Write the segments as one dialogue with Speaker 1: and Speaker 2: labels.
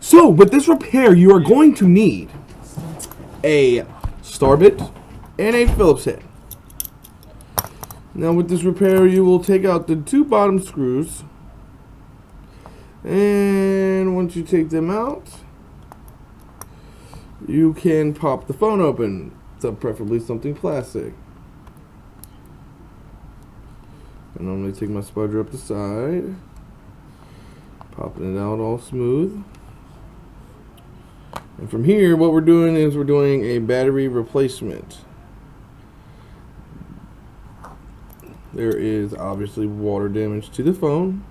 Speaker 1: So, with this repair, you are going to need a star bit and a Phillips head. Now, with this repair, you will take out the 2 bottom screws, and once you take them out, you can pop the phone open, so preferably something plastic. I normally take my spudger up the side, popping it out all smooth. And from here, what we're doing is we're doing a battery replacement. There is obviously water damage to the phone.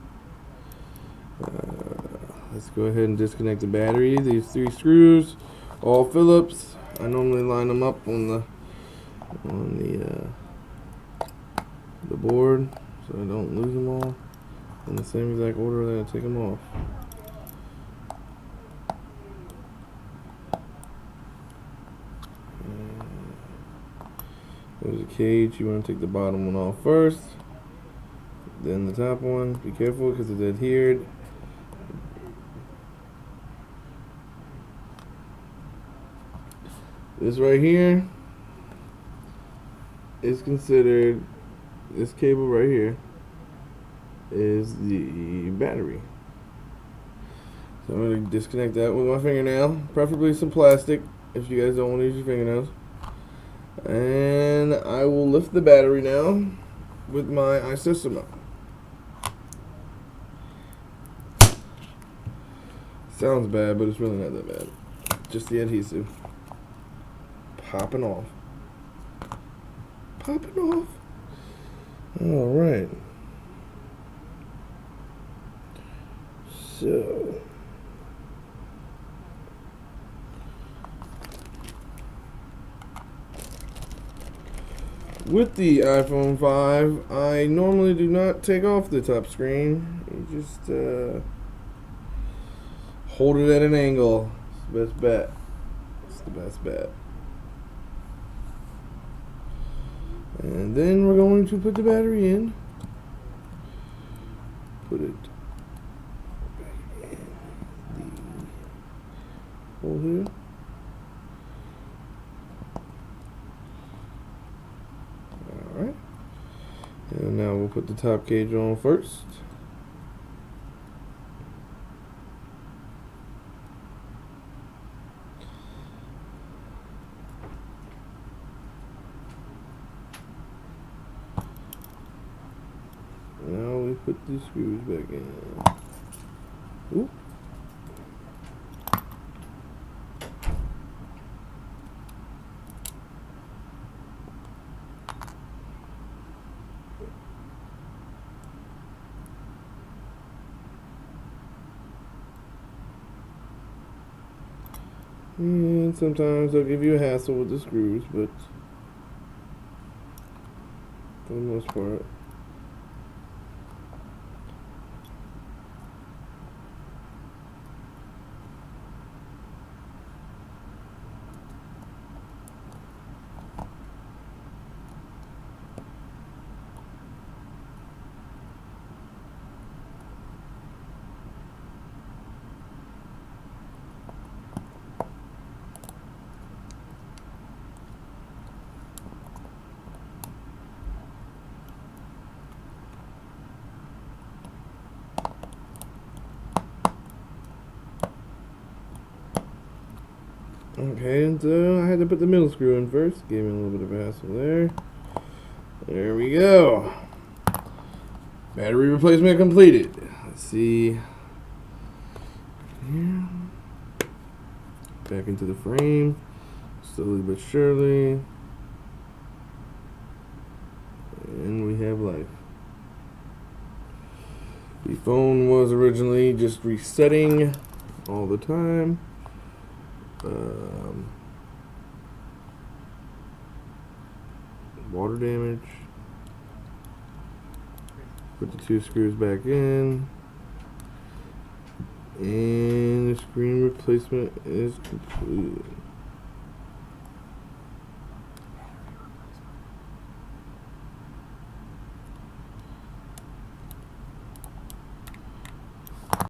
Speaker 1: Let's go ahead and disconnect the battery. These 3 screws, all Phillips. I normally line them up on the board so I don't lose them all in the same exact order that I take them off. There's a cage. You want to take the bottom one off first, then the top one. Be careful because it's adhered. This right here is considered, this cable right here is the battery. So I'm going to disconnect that with my fingernail, preferably some plastic if you guys don't want to use your fingernails. And I will lift the battery now with my iSystema. Sounds bad, but it's really not that bad. Just the adhesive. Popping off. Popping off. Alright. So. With the iPhone 5, I normally do not take off the top screen. You just hold it at an angle. It's the best bet. It's the best bet. And then we're going to put the battery in. Put it back in the hole here. Alright. And now we'll put the top cage on first. Now we put the screws back in. Ooh. And sometimes they'll give you a hassle with the screws, but for the most part, okay, and so I had to put the middle screw in first. Gave me a little bit of a hassle there. There we go. Battery replacement completed. Let's see. Here. Back into the frame. Slowly but surely. And we have life. The phone was originally just resetting all the time. Water damage. Put the 2 screws back in, and the screen replacement is complete.